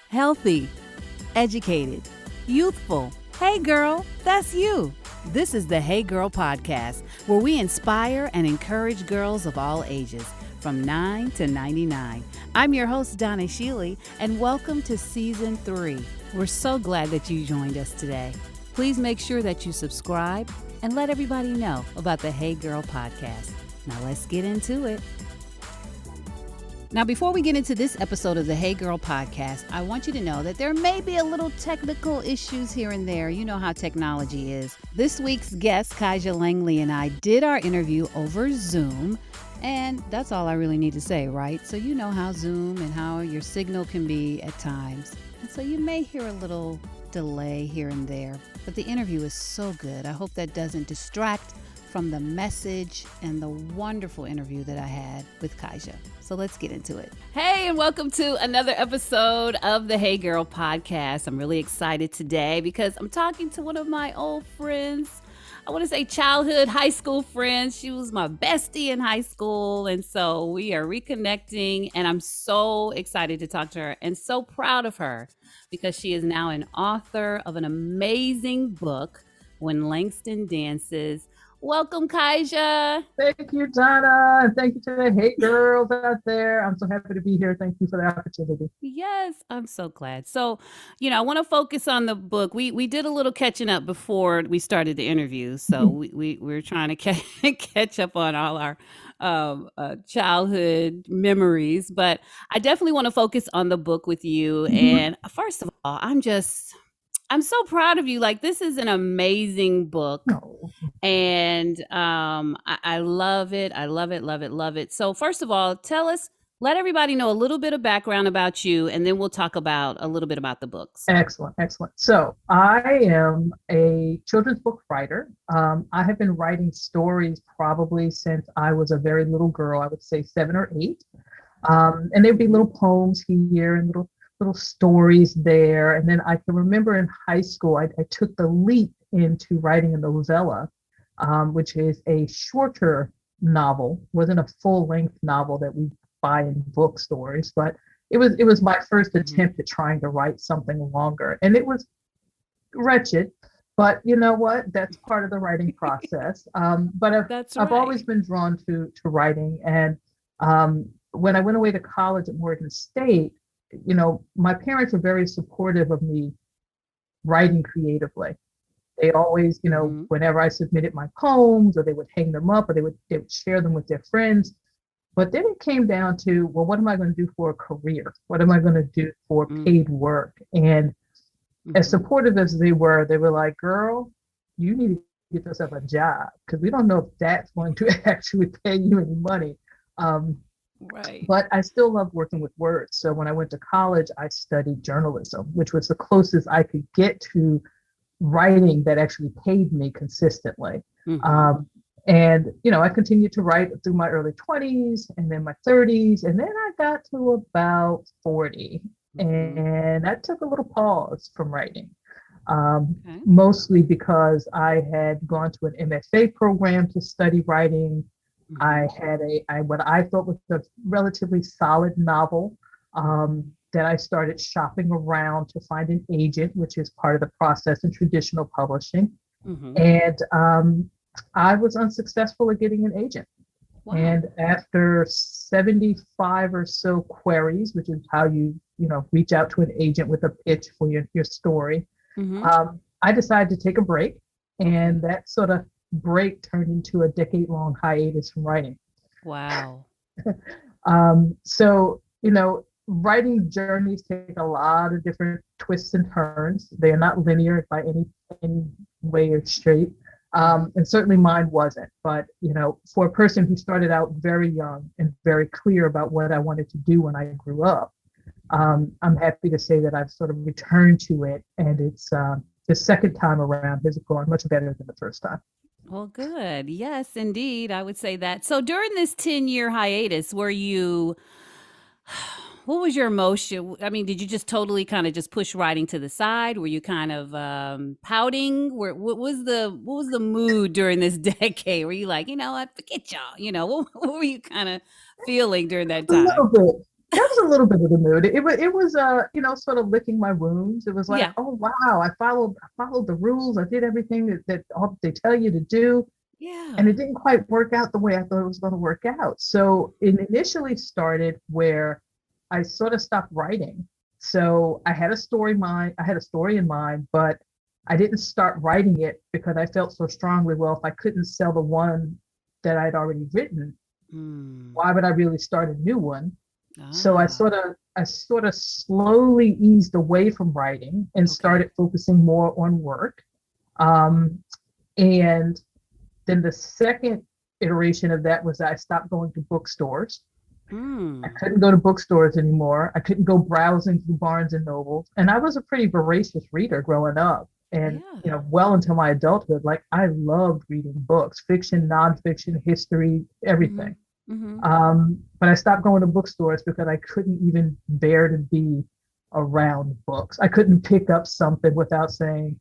healthy, educated, youthful. Hey girl, that's you. This is the Hey Girl podcast, where we inspire and encourage girls of all ages, from 9 to 99. I'm your host, Donna Shealy, and welcome to Season 3. We're so glad that you joined us today. Please make sure that you subscribe and let everybody know about the Hey Girl podcast. Now let's get into it. Now, before we get into this episode of the Hey Girl podcast, I want you to know that there may be a little technical issues here and there. You know how technology is. This week's guest, Kaija, Langley, and I did our interview over Zoom. And that's all I really need to say, right? So you know how Zoom and how your signal can be at times. And so you may hear a little delay here and there. But the interview is so good. I hope that doesn't distract from the message and the wonderful interview that I had with Kaija. So let's get into it. Hey, and welcome to another episode of the Hey Girl podcast. I'm really excited today because I'm talking to one of my old friends. I want to say childhood, high school friends. She was my bestie in high school. And so we are reconnecting, and I'm so excited to talk to her and so proud of her because she is now an author of an amazing book, When Langston Dances. Welcome, Kaija. Thank you, Donna. And thank you to the Hey Girls out there. I'm so happy to be here. Thank you for the opportunity. Yes, I'm so glad. So, I want to focus on the book. We did a little catching up before we started the interview. So we're trying to catch up on all our childhood memories. But I definitely want to focus on the book with you. And first of all, I'm so proud of you. Like, this is an amazing book. Oh. And I love it. I love it, love it, love it. So first of all, let everybody know a little bit of background about you, and then we'll talk about a little bit about the books. Excellent, excellent. So I am a children's book writer. I have been writing stories probably since I was a very little girl, I would say 7 or 8. And there'd be little poems here and little stories there. And then I can remember in high school, I took the leap into writing a novella, which is a shorter novel. Wasn't a full-length novel that we buy in bookstores, but it was my first attempt at trying to write something longer. And it was wretched, but you know what? That's part of the writing process. But I've always been drawn to writing. And when I went away to college at Morgan State, my parents were very supportive of me writing creatively. They always, whenever I submitted my poems, or they would hang them up, or they would share them with their friends. But then it came down to, well, what am I going to do for a career? What am I going to do for paid work? And as supportive as they were like, girl, you need to get yourself a job, because we don't know if that's going to actually pay you any money. Right. But I still love working with words. So when I went to college, I studied journalism, which was the closest I could get to writing that actually paid me consistently. And, I continued to write through my early 20s and then my 30s. And then I got to about 40. And I took a little pause from writing, mostly because I had gone to an MFA program to study writing. I had what I thought was a relatively solid novel that I started shopping around to find an agent, which is part of the process in traditional publishing. And I was unsuccessful at getting an agent. Wow. And after 75 or so queries, which is how you reach out to an agent with a pitch for your story, I decided to take a break. And that sort of break turned into a decade-long hiatus from writing. Wow. So, writing journeys take a lot of different twists and turns. They are not linear by any way or shape. And certainly mine wasn't. But, for a person who started out very young and very clear about what I wanted to do when I grew up, I'm happy to say that I've sort of returned to it. And it's the second time around has gone much better than the first time. Well, good. Yes, indeed. I would say that. So during this 10-year hiatus, what was your emotion? I mean, did you just totally kind of just push writing to the side? Were you kind of pouting? What was the mood during this decade? Were you like, you know what, forget y'all? What were you kind of feeling during that time? A little bit. That was a little bit of the mood. It was sort of licking my wounds. It was like, Yeah. oh wow, I followed the rules. I did everything that all they tell you to do, and Yeah. it didn't quite work out the way I thought it was going to work out. So it initially started where I sort of stopped writing. So I had a story in mind, but I didn't start writing it because I felt so strongly, well, if I couldn't sell the one that I'd already written, Mm. why would I really start a new one? So Ah, I sort of slowly eased away from writing and okay. started focusing more on work. Um, and then the second iteration of that was that I stopped going to bookstores. I Mm. couldn't go to bookstores anymore. I couldn't go browsing through Barnes and Nobles. And I was a pretty voracious reader growing up. And, Yeah. well into my adulthood, like I loved reading books, fiction, nonfiction, history, Mm-hmm. everything. Mm-hmm. But I stopped going to bookstores because I couldn't even bear to be around books. I couldn't pick up something without saying,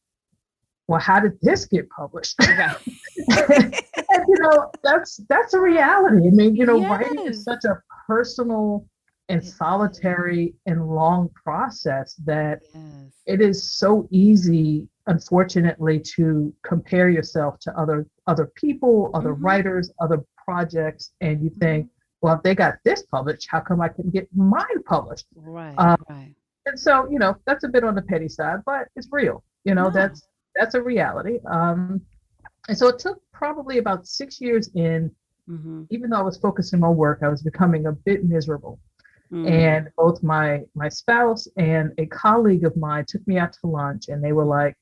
well, how did this get published? Right. And that's a reality. I mean, writing is Yes. such a personal and It is. solitary and long process that Yes. it is so easy, unfortunately, to compare yourself to other people, other Mm-hmm. writers, other projects, and you Mm-hmm. think, well, if they got this published, how come I couldn't get mine published? Right. Um, Right. and so, that's a bit on the petty side, but it's real. No. That's a reality. And so it took probably about 6 years in, Mm-hmm. even though I was focusing on work, I was becoming a bit miserable. Mm. And both my spouse and a colleague of mine took me out to lunch and they were like,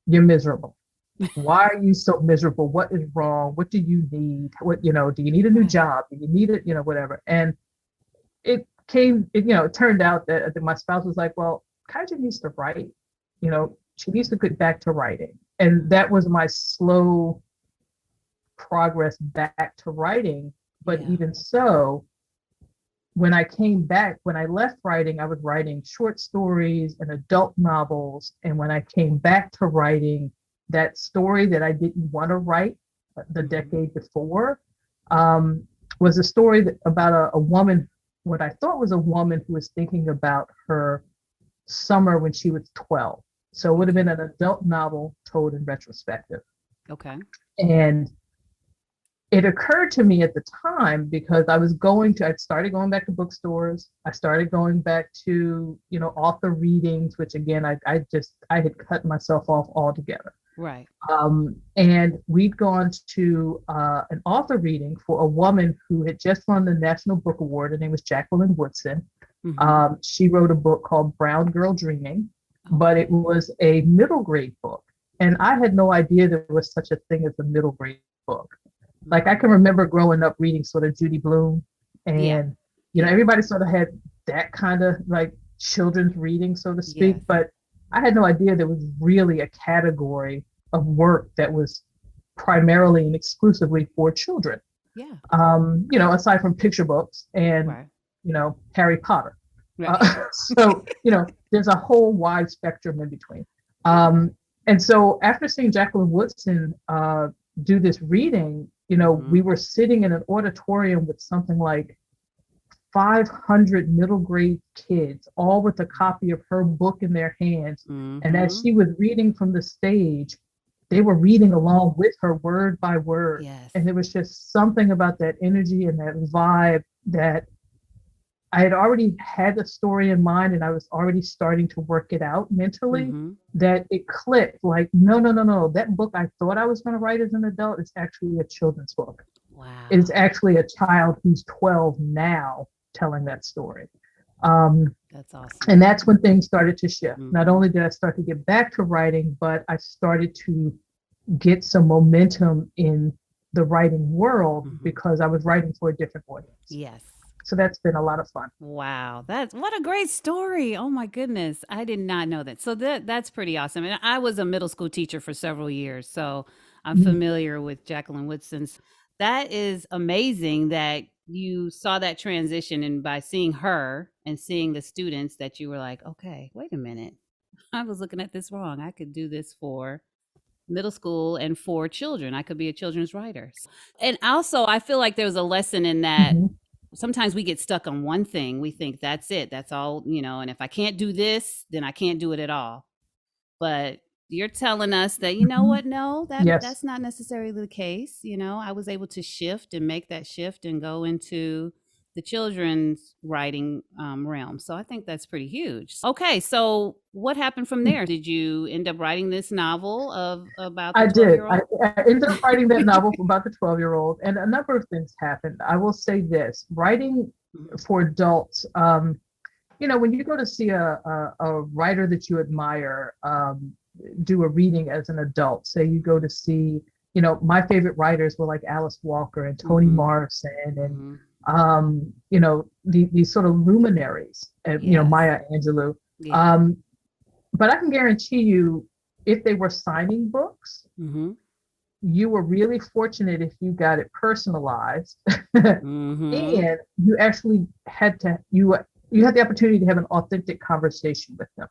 you're miserable. Why are you so miserable? What is wrong? What do you need? Do you need a new Right. job? Do you need it? Whatever. And it turned out that my spouse was like, well, Kaija needs to write. She needs to get back to writing. And Mm. that was my slow progress back to writing. But Yeah. even so, when I came back, when I left writing, I was writing short stories and adult novels. And when I came back to writing, that story that I didn't want to write the Mm-hmm. decade before um, was a story about a woman, what I thought was a woman who was thinking about her summer when she was 12. So it would have Okay. been an adult novel told in retrospective. Okay. And it occurred to me at the time because I'd started going back to bookstores. I started going back to, author readings, which again, I had cut myself off altogether. Right. And we'd gone to an author reading for a woman who had just won the National Book Award. Her name was Jacqueline Woodson. Mm-hmm. She wrote a book called Brown Girl Dreaming, but it Okay. was a middle grade book. And I had no idea there was such a thing as a middle grade book. Like I Mm. can remember growing up reading sort of Judy Blume, Yeah. and Yeah. everybody sort of had that kind of like children's reading, so to speak. Yes. But I had no idea there was really a category of work that was primarily and exclusively for children. Yeah. Aside from picture books and Right. Harry Potter. Right. So there's a whole wide spectrum in between. Um, and so after seeing Jacqueline Woodson do this reading, Mm-hmm. we were sitting in an auditorium with something like 500 middle grade kids, all with a copy of her book in their hands. And as Mm-hmm. she was reading from the stage, they were reading along with her word by word. Yes. And there was just something about that energy and that vibe that I had already had a story in mind and I was already starting to work it out mentally, Mm-hmm. that it clicked like, no, no, no, no. That book I thought I was going to write as an adult is actually a children's book. It's Wow. actually a child who's 12 now telling that story. Um, That's awesome. and that's when things started to shift. Not Mm-hmm. only did I start to get back to writing, but I started to get some momentum in the writing world Mm-hmm. because I was writing for a different audience. Yes. So that's been a lot of fun. Wow, that's what a great story. Oh my goodness. I did not know that. So that's pretty awesome. And I was a middle school teacher for several years, so I'm Mm. familiar with Jacqueline Woodson's. That is amazing that you saw that transition and by seeing her and seeing the students that you were like, "Okay, wait a minute. I was looking at this wrong. I could do this for middle school and for children. I could be a children's writer." And also, I feel like there was a lesson in that Mhm. sometimes we get stuck on one thing. We think that's it. That's all, and if I can't do this, then I can't do it at all. But you're telling us that, you know Mhm. what? No, Yes. that's not necessarily the case. I was able to shift and make that shift and go into the children's writing realm. So I think that's pretty huge. Okay, so what happened from there? Did you end up writing this novel of about the I 12 did. year I, old? I ended up writing that novel about the 12-year-old, and a number of things happened. I will say this: writing for adults. When you go to see a writer that you admire do a reading as an adult, say you go to see, my favorite writers were like Alice Walker and Toni Mm-hmm. Morrison and, Mm-hmm. these sort of luminaries, and, Yes. Maya Angelou. Yeah. Um, but I can guarantee you, if they were signing books, Mm-hmm. you were really fortunate if you got it personalized Mm-hmm. and you actually you had the opportunity to have an authentic conversation with them,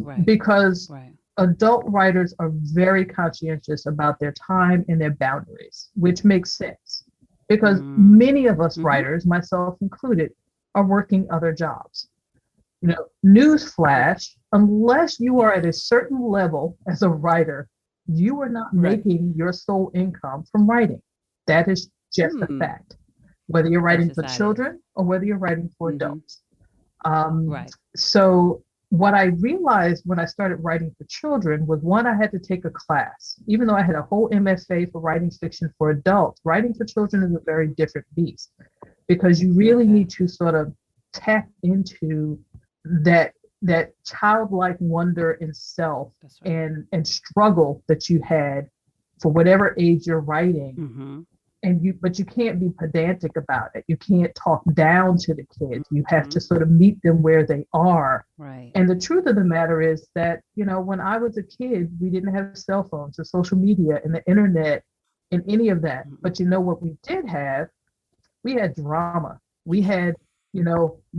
Right. because Right. adult writers are very conscientious about their time and their boundaries, which makes sense because many of us Mm-hmm. writers, myself included, are working other jobs. Newsflash, unless you are at a certain level as a writer, you are not Right. making your sole income from writing. That is just a Hmm. fact, whether you're That's writing just for how it is. children or whether you're writing for Mm-hmm. adults. Um, Right. so, what I realized when I started writing for children was, one, I had to take a class. Even though I had a whole MFA for writing fiction for adults, writing for children is a very different beast because you really Okay. need to sort of tap into that childlike wonder in self That's right. and struggle that you had for whatever age you're writing, Mm-hmm. but you can't be pedantic about it. You can't talk down to the kids. You have Mm-hmm. to sort of meet them where they are. Right. And the truth of the matter is that, when I was a kid, we didn't have cell phones or social media and the internet and any of that. Mm-hmm. But what we did have, we had drama. We Yeah. had,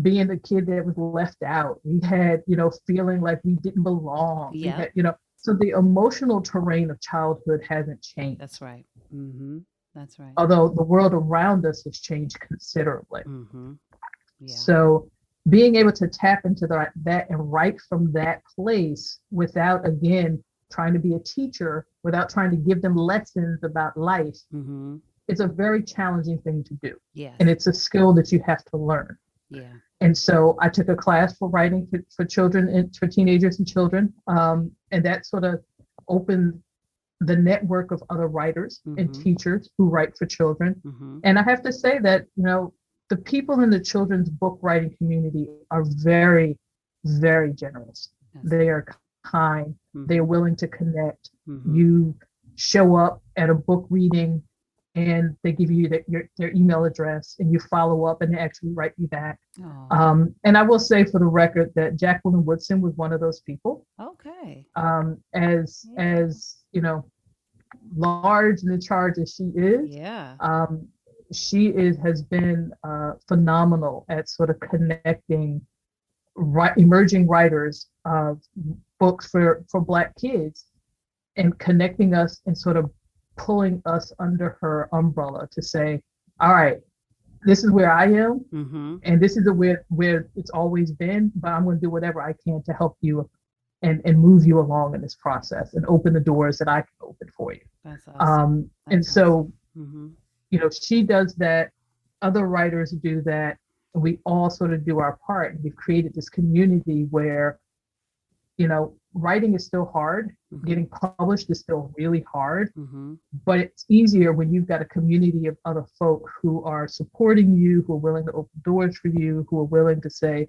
being the kid that was left out. We had, feeling like we didn't belong. We Yep. had, so the emotional terrain of childhood hasn't changed, That's right. Mm-hmm. That's right. although the world around us has changed considerably. Mm-hmm. Yeah. So being able to tap into that and write from that place without, again, trying to be a teacher, without trying to give them lessons about life, Mm-hmm. it's a very challenging thing to do. Yes. And it's a skill that you have to learn. Yeah. And so I took a class for writing for children and for teenagers and children. And that sort of opened the network of other writers and Mm-hmm. teachers who write for children. Mm-hmm. And I have to say that, the people in the children's book writing community are very, very generous. That's They are kind. They are mm-hmm. willing to connect. Mm-hmm. You show up at a book reading and they give you their email address and you follow up and they actually write you back. Oh. And I will say for the record that Jacqueline Woodson was one of those people. Okay. As Yeah. large and in charge as she is, Yeah. she has been phenomenal at sort of connecting emerging writers of books for Black kids and connecting us and sort of pulling us under her umbrella to say, all right, this is where I am, Mm-hmm. and this is where it's always been, but I'm going to do whatever I can to help you and move you along in this process and open the doors that I can open for you. That's awesome. And That's so, awesome. Mm-hmm. she does that. Other writers do that. And we all sort of do our part. And we've created this community where, writing is still hard. Mm-hmm. Getting published is still really hard. Mm-hmm. But it's easier when you've got a community of other folk who are supporting you, who are willing to open doors for you, who are willing to say,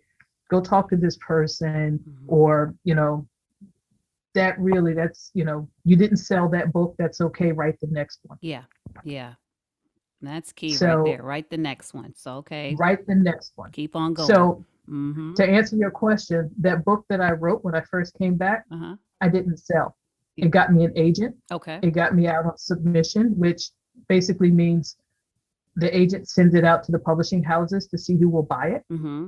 go talk to this person, Mm-hmm. or, that's, you didn't sell that book. That's okay. Write the next one. Yeah. Yeah. That's key right So there. Write the next one. So okay. write the next one. Keep on going. So Mm-hmm. to answer your question, that book that I wrote when I first came back, Uh-huh. I didn't sell. It got me an agent. Okay. It got me out on submission, which basically means the agent sends it out to the publishing houses to see who will buy it. Mm-hmm.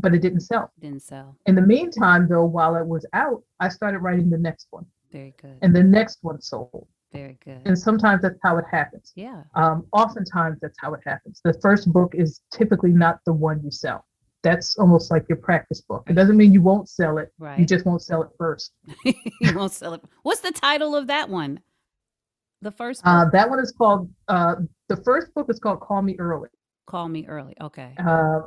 But it didn't sell. Didn't sell. In the meantime, though, while it was out, I started writing the next one, Very good. and the next one sold, Very good. And sometimes that's how it happens. Yeah. Oftentimes that's how it happens. The first book is typically not the one you sell. That's almost like your practice book. It doesn't mean you won't sell it. You Right. just won't sell it first. You won't sell it. What's the title of that one? The first book. That one is called, the first book is called Call Me Early. Call Me Early. Okay. Uh,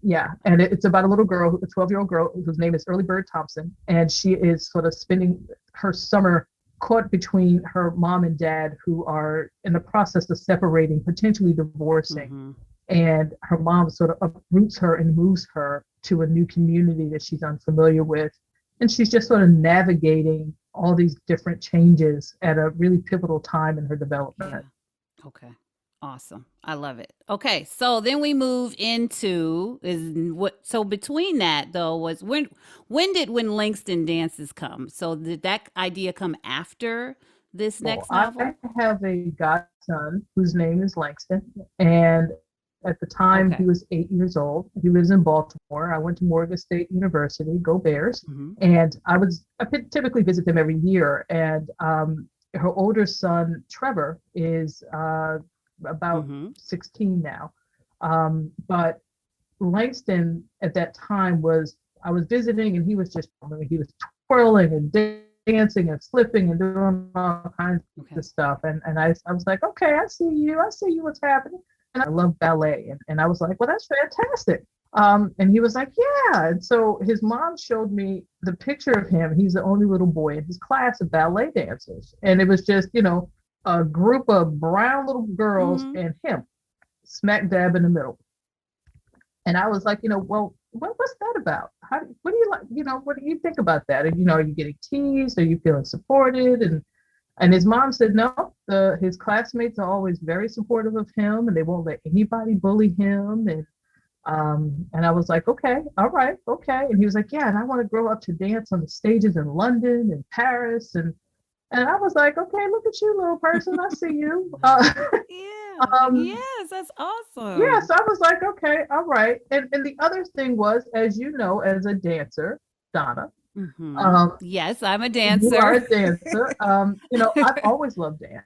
yeah, and it's about a little girl, a 12-year-old girl whose name is Early Bird Thompson, and she is sort of spending her summer caught between her mom and dad, who are in the process of separating, potentially divorcing. Mm-hmm. And her mom sort of uproots her and moves her to a new community that she's unfamiliar with. And she's just sort of navigating all these different changes at a really pivotal time in her Yeah. development. Okay. Awesome. I love it. Okay. So then we move into is what so between that though was when did When Langston Dances come? So did that idea come after this Well, next I novel? have a godson whose name is Langston, and at the time he Okay. was 8 years old. He lives in Baltimore. I went to Morgan State University, go Bears, Mm-hmm. and I typically visit them every year. And her older son Trevor is about Mm-hmm. 16 now, but Langston at that time was I was visiting and he was just I mean, he was twirling and dancing and flipping and doing all kinds of Okay. stuff. And I was like, okay, I see you, what's happening. And I love ballet. And I was like, well, that's fantastic. And he was like, yeah. And so his mom showed me the picture of him. He's the only little boy in his class of ballet dancers. And it was just, a group of brown little girls Mm-hmm. and him smack dab in the middle. And I was like, well, what's that about? What do you like? What do you think about that? And are you getting teased? Are you feeling supported? And his mom said, no, his classmates are always very supportive of him, and they won't let anybody bully him. And I was like, okay, all right, okay. And he was like, yeah, and I want to grow up to dance on the stages in London and Paris. And I was like, okay, look at you, little person. I see you. Yeah. Um, Yes, that's Yes, awesome. I was like, okay, all right. And the other thing was, as you know, as a dancer, Donna, Mm-hmm. um, Yes, I'm a you are dancer. a dancer. I've always loved dance.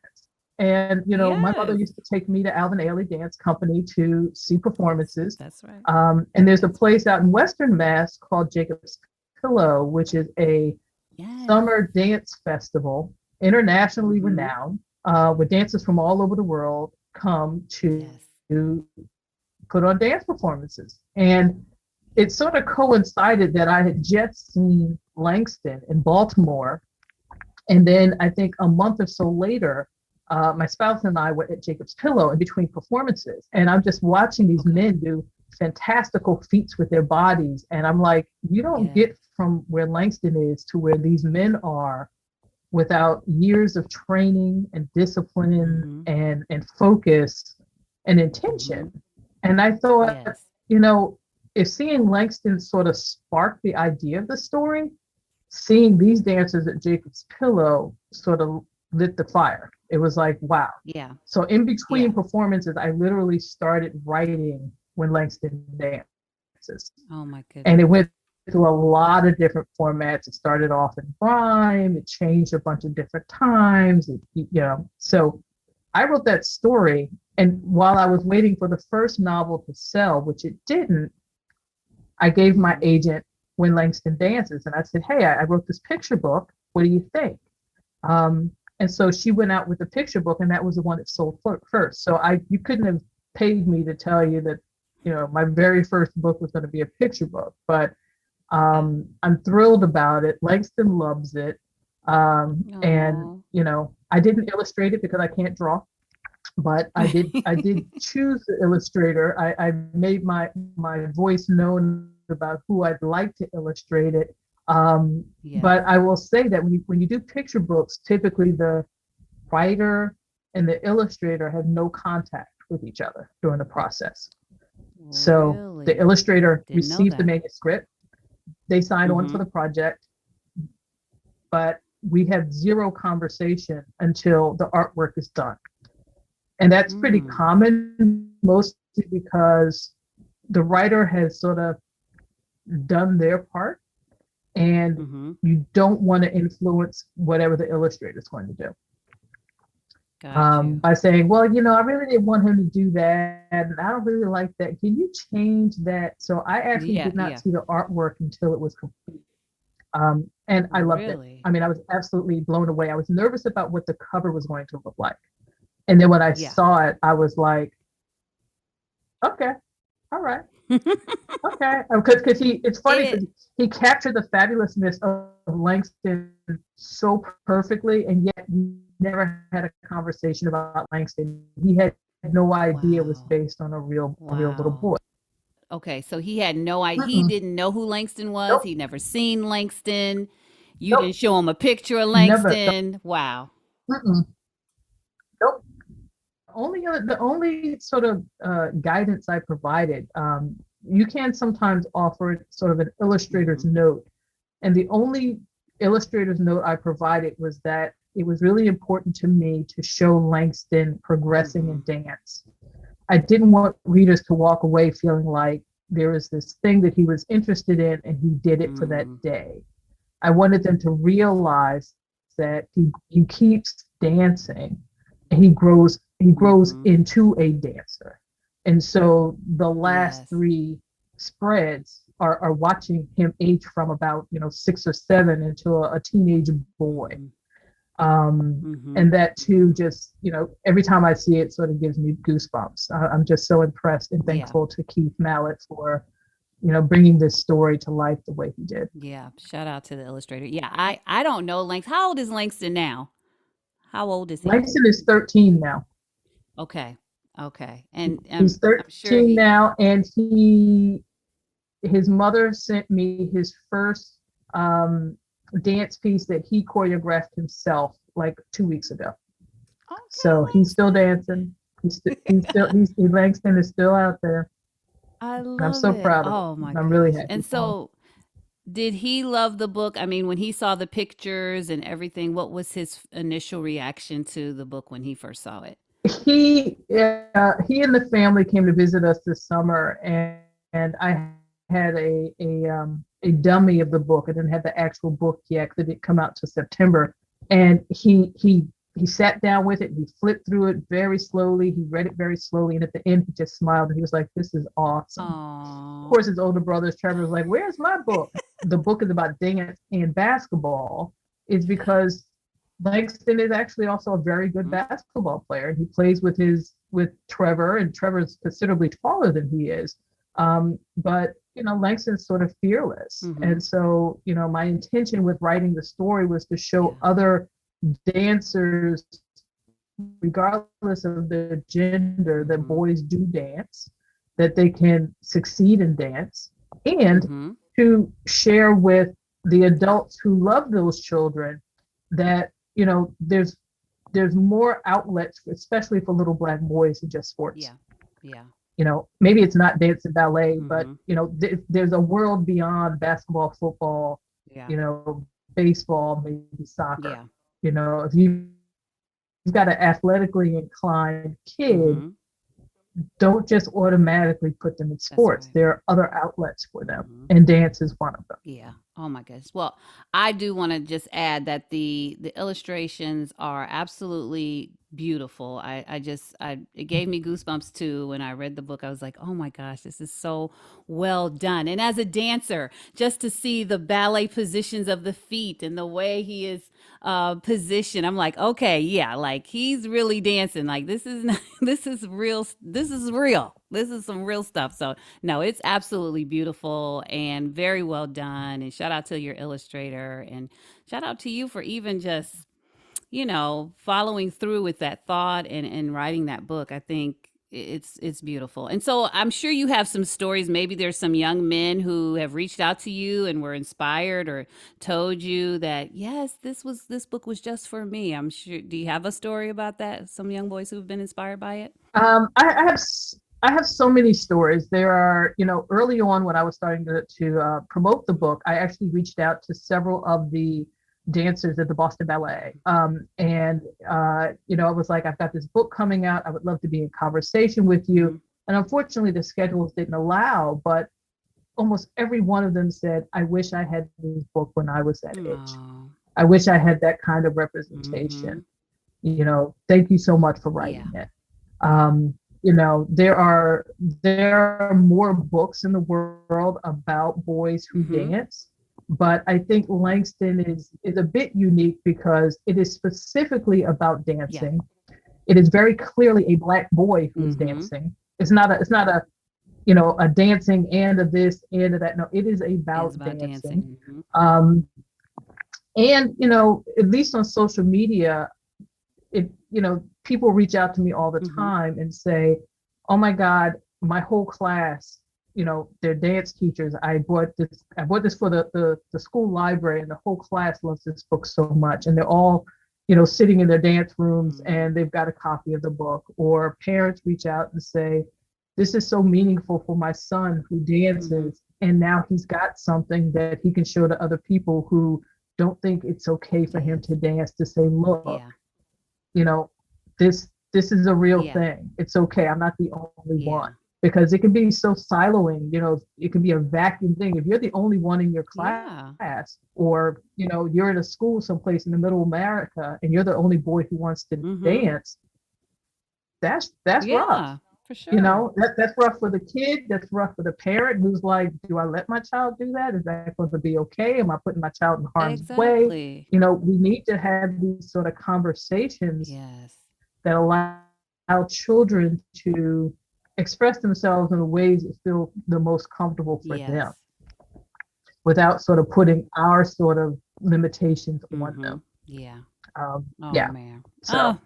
And, my mother Yes. used to take me to Alvin Ailey Dance Company to see Yes, performances. that's right. And there's a That's right. place out in Western Mass called Jacob's Pillow, which is a Yes. summer dance festival, internationally Mm-hmm. renowned, where dancers from all over the world come to Yes. put on dance performances. And it sort of coincided that I had just seen Langston in Baltimore. And then I think a month or so later, my spouse and I were at Jacob's Pillow in between performances. And I'm just watching these Okay. men do fantastical feats with their bodies. And I'm like, you don't Yeah. get from where Langston is to where these men are without years of training and discipline Mm-hmm. and focus and Mm-hmm. intention. And I thought, Yes. if seeing Langston sort of sparked the idea of the story, seeing these dancers at Jacob's Pillow sort of lit the fire. It was like, wow. Yeah. So in Yeah. between performances, I literally started writing When Langston Dances. Oh my And it went goodness. through a lot of different formats. It started off in rhyme, it changed a bunch of different times. So I wrote that story. And while I was waiting for the first novel to sell, which it didn't, I gave my Mm-hmm. agent When Langston Dances, and I said, hey, I wrote this picture book. What do you think? And so she went out with the picture book, and that was the one that sold first. So you couldn't have paid me to tell you that, my very first book was going to be a picture book. But Yeah. I'm thrilled about it. Langston loves it. And Oh. I didn't illustrate it because I can't draw, but I did choose the illustrator. I made my voice known about who I'd like to illustrate it. Yes. But I will say that when you do picture books, typically the writer and the illustrator have no contact with each other during the process. So the Really? illustrator Didn't know receives the that. manuscript, they sign on for Mm-hmm. the project, but we have zero conversation until the artwork is done. And that's pretty Mm. common, mostly because the writer has sort of done their part, and Mm-hmm. you don't want to influence whatever the illustrator is going to do. Got you. by saying, well, I really didn't want him to do that. And I don't really like that. Can you change that? So I actually Yeah, did not yeah. see the artwork until it was complete. And I loved it. Really? I mean, I was absolutely blown away. I was nervous about what the cover was going to look like. And then when I Yeah. saw it, I was like, okay, all right. Okay, because it's funny It because he captured the fabulousness of Langston so perfectly, and yet we never had a conversation about Langston. He had no idea it was wow. based on a real little Wow. boy. Okay, so he had no idea. He Mm-mm, didn't know who Langston was. nope, He never seen Langston. You nope, didn't show him a picture of never. Langston. Wow. Mm-mm, nope. The only sort of guidance I provided, you can sometimes offer sort of an illustrator's Hmm. note. And the only illustrator's note I provided was that it was really important to me to show Langston progressing Hmm. in dance. I didn't want readers to walk away feeling like there was this thing that he was interested in and he did it for that Hmm. day. I wanted them to realize that he keeps dancing and he grows Hmm. into a dancer. And so the last Yes. three spreads are watching him age from about 6 or 7 into a teenage boy. Hmm. And Hmm. that too, just every time I see it, sort of gives me goosebumps. I'm just so impressed and Yeah. thankful to Keith Mallett for bringing this story to life the way he did. Yeah. Shout out to the illustrator. Yeah. I don't know Langston. How old is Langston now? How old is he? Langston is 13 now. Okay. Okay. And He's I'm sure 13 he. now, and his mother sent me his first dance piece that he choreographed himself like 2 weeks ago. Okay, So he's still dancing. Langston is still out there, I and I'm love so it. proud of Oh him. my I'm really gosh. happy And for him. so, did he love the book? I mean, when he saw the pictures and everything, what was his initial reaction to the book when he first saw it? He and the family came to visit us this summer, and I had a dummy of the book. I didn't have the actual book yet because it didn't come out to September. And he sat down with it. He flipped through it very slowly. He read it very slowly, and at the end, he just smiled and he was like, "This is awesome." Of Oh. course, his older brother Trevor was like, "Where's my book?" The book is about dance and basketball. Is because Langston is actually also a very good Mhm. basketball player. He plays with Trevor, and Trevor's considerably taller than he is. But Langston's sort of fearless, Mhm. and so my intention with writing the story was to show Yeah. other dancers, regardless of their gender, that Mhm. boys do dance, that they can succeed in dance, and Mhm. to share with the adults who love those children that there's more outlets, especially for little black boys, than just sports. Yeah. Yeah. Maybe it's not dance and ballet, but Mhm. there's a world beyond basketball, football, Yeah. baseball, maybe soccer. Yeah. If you've got an athletically inclined kid, Mhm. don't just automatically put them in That's sports. right. There are other outlets for them, Mhm. and dance is one of them. Yeah. Oh my goodness. Well, I do want to just add that the illustrations are absolutely beautiful. I it gave me goosebumps too when I read the book. I was like, "Oh my gosh, this is so well done." And as a dancer, just to see the ballet positions of the feet and the way he is positioned, I'm like, "Okay, yeah, like he's really dancing. Like this is not, this is real. This is real. This is some real stuff." So, no, it's absolutely beautiful and very well done. And shout out to your illustrator and shout out to you for even just, following through with that thought and writing that book. I think it's beautiful. And so I'm sure you have some stories. Maybe there's some young men who have reached out to you and were inspired or told you that, yes, this book was just for me. I'm sure. Do you have a story about that? Some young boys who've been inspired by it? I have so many stories. There are, early on when I was starting to promote the book, I actually reached out to several of the dancers at the Boston Ballet. And I was like, I've got this book coming out. I would love to be in conversation with you. Hmm. And unfortunately, the schedules didn't allow, but almost every one of them said, I wish I had this book when I was that age. Oh. I wish I had that kind of Hmm. representation. Thank you so much for Yeah. writing it. Um, there are more books in the world about boys who Mm-hmm. dance, but I think Langston is a bit unique because it is specifically about Yeah. dancing. It is very clearly a black boy who is Mm-hmm. dancing. It's not a a dancing and a this and a that. No, it is It's about about dancing. dancing. Mm-hmm. And at least on social media, people reach out to me all the Mm-hmm. time and say, "Oh my God, my whole class, they're dance teachers. I bought this for the school library, and the whole class loves this book so much, and they're all, sitting in their dance rooms, Mm-hmm. and they've got a copy of the book." Or parents reach out and say, "This is so meaningful for my son who Mm-hmm. dances, and now he's got something that he can show to other people who don't think it's okay for him Yes. to dance, to say, look, Yeah. you know, this is a real Yeah. thing. It's okay. I'm not the only one." Yeah. Because it can be so siloing, it can be a vacuum thing. If you're the only one in your Yeah. class, or you're in a school someplace in the middle of America and you're the only boy who wants to Mm-hmm. dance, that's rough. Yeah. For sure. That's rough for the kid. That's rough for the parent who's like, do I let my child do that? Is that going to be okay? Am I putting my child in harm's way? Exactly. We need to have these sort of conversations Yes. that allow children to express themselves in the ways that feel the most comfortable for them Yes. without sort of putting our sort of limitations on Mm-hmm. them. Yeah. Oh Yeah. man. So, Oh,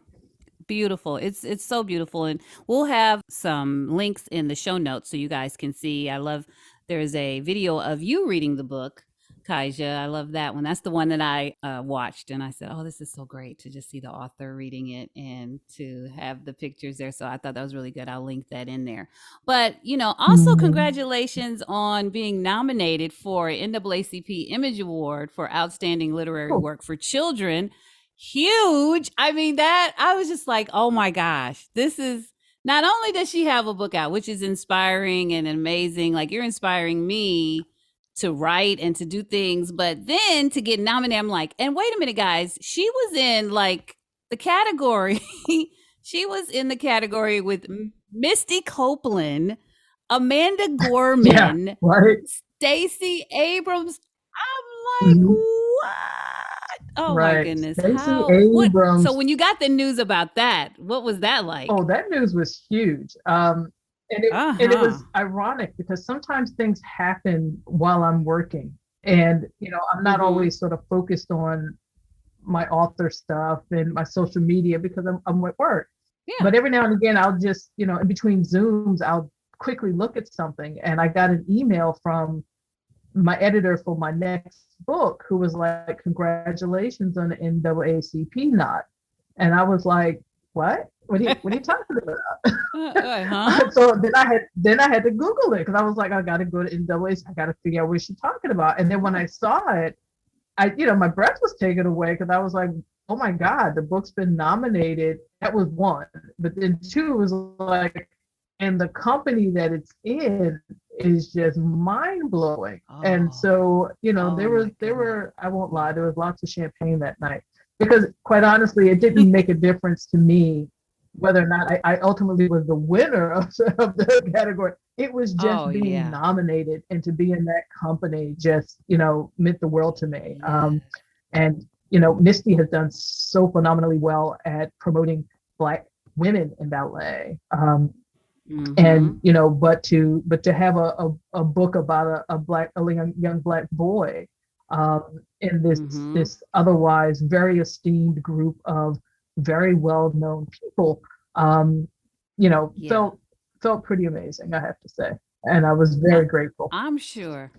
beautiful. It's so beautiful. And we'll have some links in the show notes so you guys can see. I love there's a video of you reading the book, Kaija. I love that one. That's the one that I watched and I said, "Oh, this is so great to just see the author reading it and to have the pictures there." So I thought that was really good. I'll link that in there. But, also mhm. congratulations on being nominated for NAACP Image Award for Outstanding Literary Cool. Work for Children. Huge. I mean, that I was just like, oh my gosh, this is not only does she have a book out, which is inspiring and amazing, like you're inspiring me to write and to do things, but then to get nominated, I'm like, and wait a minute, guys, she was in like the category. She was in the category with Misty Copeland, Amanda Yeah. Gorman, Right. Stacey Abrams. I'm like, Mhm. what? Oh my Right. goodness. Stacey What? So Abrams. when you got the news about that, what was that like? Oh, that news was huge. And it Uh-huh. was ironic because sometimes things happen while I'm working. And, I'm not Mm-hmm. always sort of focused on my author stuff and my social media because I'm at work. Yeah. But every now and again, I'll just, in between Zooms, I'll quickly look at something. And I got an email from my editor for my next book who was like, "Congratulations on the NAACP nod." And I was like, "What? What are you talking about?" Huh? So then I had to Google it because I was like, I gotta go to NAACP. I gotta figure out what she's talking about. And then when I saw it, my breath was taken away because I was like, "Oh my God, the book's been nominated." That was one, but then two was like, and the company that it's in is just mind blowing. And Oh. so, Oh there was my there goodness. were I won't lie, there was lots of champagne that night because quite honestly, it didn't make a difference to me whether or not I ultimately was the winner of the category. It was Oh just being yeah. nominated and to be in that company just, meant the world to me. Yes. And, Misty has done so phenomenally well at promoting Black women in ballet. Mm-hmm. And, but to have a book about a young Black boy in this Mm-hmm. this otherwise very esteemed group of very well known people, um, Yeah. felt pretty amazing, I have to say, and I was I, very grateful. I'm sure.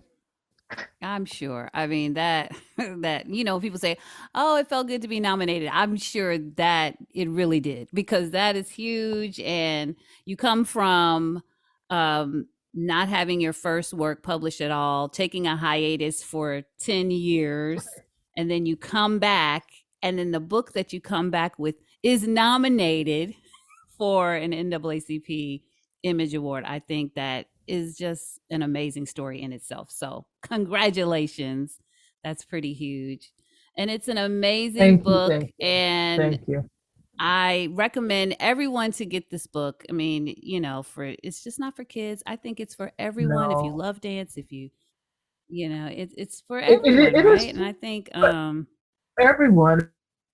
I'm sure. I mean that that people say, "Oh, it felt good to be nominated." I'm sure that it really did because that is huge and you come from not having your first work published at all, taking a hiatus for 10 years and then you come back and then the book that you come back with is nominated for an NAACP Image Award. I think that is just an amazing story in itself. So, congratulations. That's pretty huge. And it's an amazing Thank you, book. thank you, And thank you. I recommend everyone to get this book. I mean, for it's just not for kids. I think it's for everyone. If you No, love dance, if it's for it, everyone, it is right? And I think for everyone.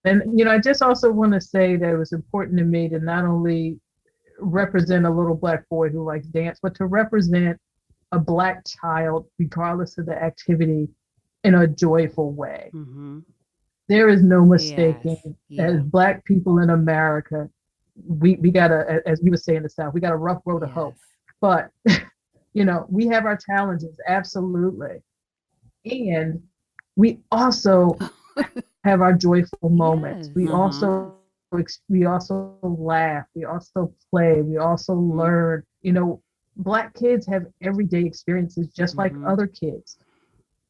And, I just also want to say that it was important to me to not only represent a little Black boy who likes dance, but to represent a Black child, regardless of the activity, in a joyful way. mhm. There is no Yes. mistaking, as Yeah. Black people in America, we got as we would say in the South, we got a rough road to hoe. Yes. But, we have our challenges, absolutely. And we also have our joyful moments. Yes. Uh-huh. We also laugh, we also play, we also Mhm. learn. Black kids have everyday experiences just like Mhm. other kids.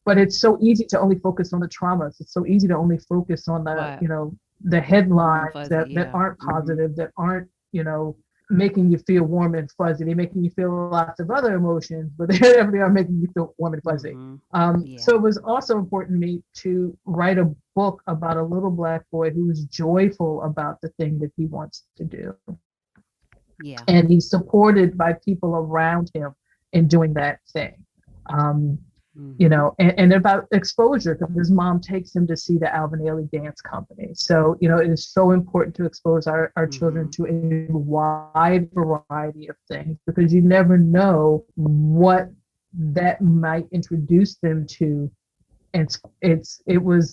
But it's so easy to only focus on the traumas. It's so easy to only focus on Right. the Warm and headlines fuzzy. that Yeah. aren't Mhm. positive, that aren't, making you feel warm and fuzzy. They're making you feel lots of other emotions, but they definitely are making you feel warm and fuzzy. Mhm. So Yeah. it was also important to me to write a book about a little Black boy who's joyful about the thing that he wants to do. Yeah. And he's supported by people around him in doing that thing. Um, Mhm. and about exposure, because his mom takes him to see the Alvin Ailey Dance Company. So, it is so important to expose our children Mhm. to a wide variety of things, because you never know what that might introduce them to. And it was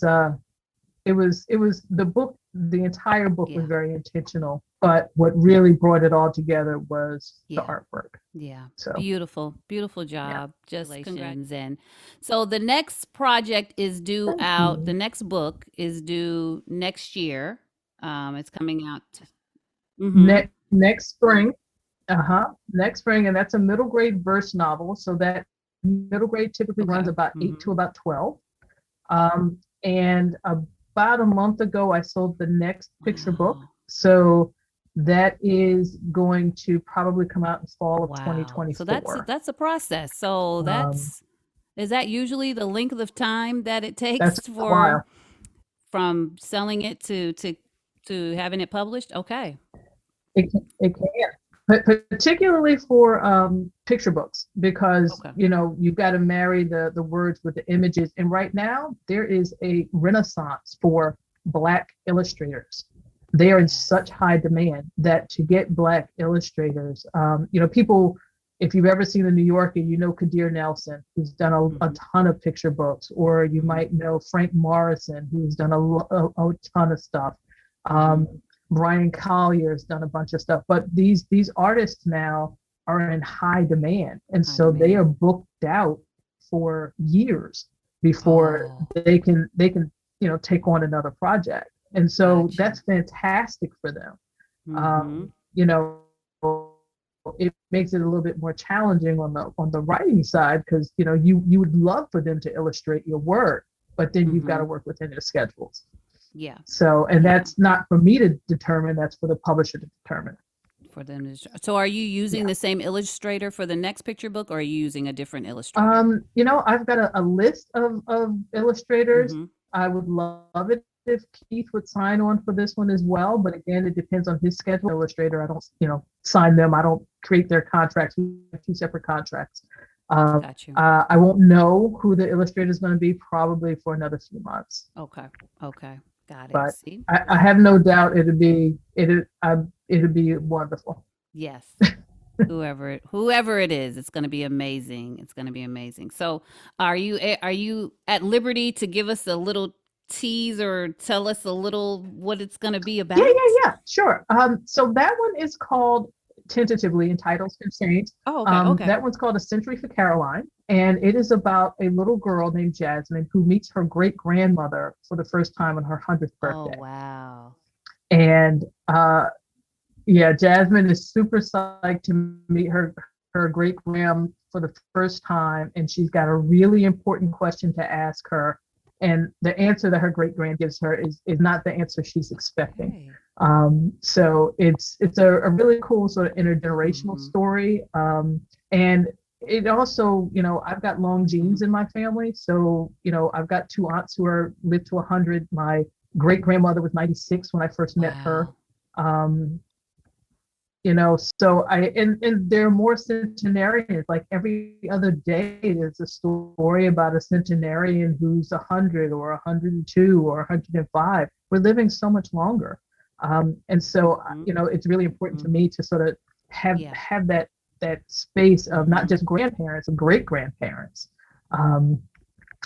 the book. The entire book was Yeah. very intentional, but what really brought it all together was the Yeah. artwork. Yeah. So Beautiful. Beautiful yeah, job. Just congratulations. And so the next project is due thank out, the you. next book is due next year. It's coming out. Mm-hmm. Next spring. Next spring, and that's a middle grade verse novel. So that middle grade typically runs Okay. about 8 Mm-hmm. to about 12. And about a month ago, I sold the next picture book. Wow. So that is going to probably come out in fall of Wow. So that's 2024. that's a process. So Um, that's is that usually the length of time that it that's takes a while. for from selling it to having it published? Okay. It can, but particularly for picture books, because Okay. you've got to marry the words with the images. And right now there is a renaissance for Black illustrators. They are in Yes. such high demand that to get Black illustrators, people. If you've ever seen the New Yorker, Kadir Nelson, who's done a Mhm. ton of picture books, or you Mhm. might know Frank Morrison, who's done a ton of stuff. Mhm. Um, Brian Collier's done a bunch of stuff, but these artists now are in high demand, and High so they are demand. booked out for years before Oh, they can take on another project, and so got you. that's fantastic for them. Mhm. Um, you know, it makes it a little bit more challenging on the writing side, because you would love for them to illustrate your work, but then you've got to Mhm. work within their schedules. Yeah. So, and Yeah. that's not for me to determine, that's for the publisher to determine. For them to so are you using Yeah. the same illustrator for the next picture book or are you using a different illustrator? I've got a list of illustrators. Mhm. I would love it if Keith would sign on for this one as well. But again, it depends on his schedule. Illustrator, I don't, sign them. I don't create their contracts. We have two separate contracts. Um, Got you. I won't know who the illustrator is going to be probably for another few months. Okay. Okay. Got it. But See? I have no doubt it'll be wonderful. Yes. Whoever it is, it's going to be amazing. It's going to be amazing. So, are you at liberty to give us a little tease or tell us a little what it's going to be Yeah, about? yeah, yeah, sure. So that one is called, tentatively, and titles can change. Oh, okay. Okay. That one's called A Century for Caroline, and it is about a little girl named Jasmine who meets her great grandmother for the first time on her 100th Oh, birthday. wow. And yeah, Jasmine is super psyched to meet her great grand for the first time, and she's got a really important question to ask her. And the answer that her great grand gives her is not the answer she's expecting. Okay. So it's a really cool sort of intergenerational Mhm. story. And it also, I've got long genes Mhm. in my family. So, I've got two aunts who are lived to 100. My great grandmother was 96 when I first met her. Wow. Um, so and there are more centenarians. Like every other day, there's a story about a centenarian who's 100 or 102 or 105. We're living so much longer. And so, it's really important to me to sort of Yeah. have that space of not just grandparents, but great grandparents.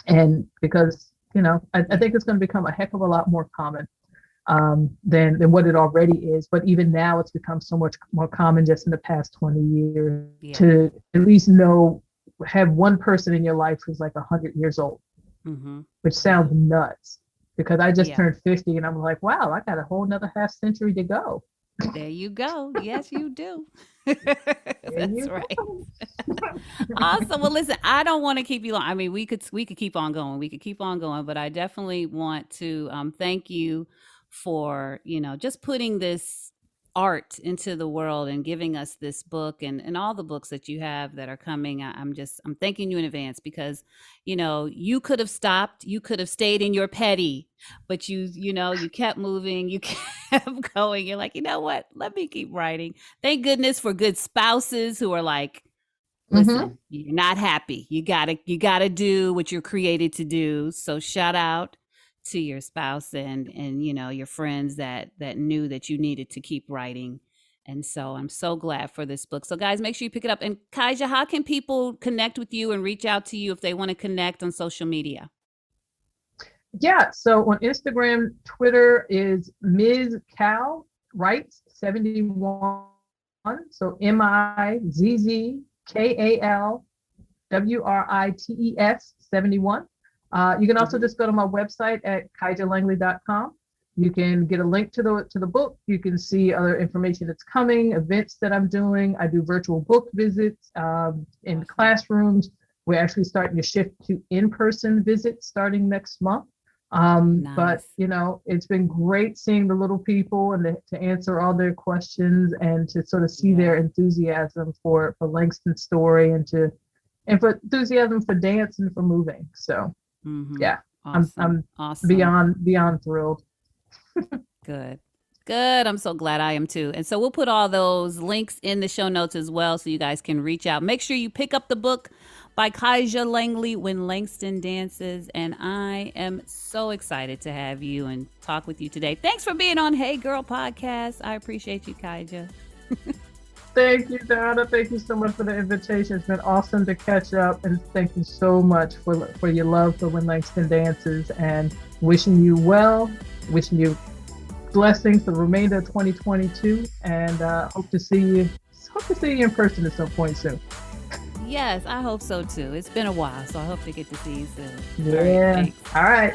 And because, I think it's going to become a heck of a lot more common than what it already is. But even now, it's become so much more common just in the past 20 years to at least have one person in your life who's like 100 years old, which sounds nuts because I just turned 50 and I'm like, wow, I got a whole nother half century to go. There you go. Yes, you do. There That's you right. go. Awesome. Well, listen, I don't want to keep you long. I mean, we could keep on going. We could keep on going, but I definitely want to thank you for, just putting this art into the world and giving us this book and all the books that you have that are coming. I'm thanking you in advance because, you could have stopped, you could have stayed in your petty, but you kept moving, you kept going. You're like, you know what? Let me keep writing. Thank goodness for good spouses who are like, Mm-hmm. listen, you're not happy. You gotta do what you're created to do. So shout out to your spouse and your friends that knew that you needed to keep writing. And so I'm so glad for this book. So guys, make sure you pick it up. And Kaija, how can people connect with you and reach out to you if they want to connect on social media? Yeah. So on Instagram, Twitter is Ms. Cal Writes 71. So MIZZKALWRITES 71. You can also just go to my website at kaijalangley.com. You can get a link to the book. You can see other information that's coming, events that I'm doing. I do virtual book visits in classrooms. We're actually starting to shift to in-person visits starting next month. But Nice. it's been great seeing the little people and to answer all their questions and to sort of see their Yeah. enthusiasm for Langston's story and for enthusiasm for dance and for moving. So Mm-hmm. yeah, Awesome. I'm Awesome. beyond thrilled. Good. Good. I'm so glad I am too. And so we'll put all those links in the show notes as well so you guys can reach out. Make sure you pick up the book by Kaija Langley, When Langston Dances. And I am so excited to have you and talk with you today. Thanks for being on Hey Girl Podcast. I appreciate you, Kaija. Thank you, Donna. Thank you so much for the invitation. It's been awesome to catch up, and thank you so much for your love for When Langston Dances, and wishing you well, wishing you blessings for the remainder of 2022, and hope to see you in person at some point soon. Yes, I hope so too. It's been a while, so I hope to get to see you soon. All right, Yeah. thanks. All right.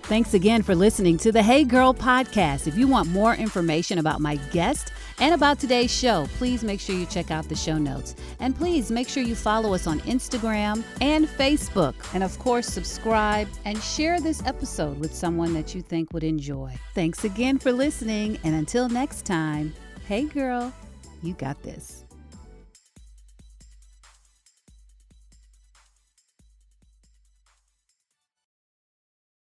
Thanks again for listening to the Hey Girl Podcast. If you want more information about my guest and about today's show, please make sure you check out the show notes. And please make sure you follow us on Instagram and Facebook. And of course, subscribe and share this episode with someone that you think would enjoy. Thanks again for listening. And until next time, hey girl, you got this.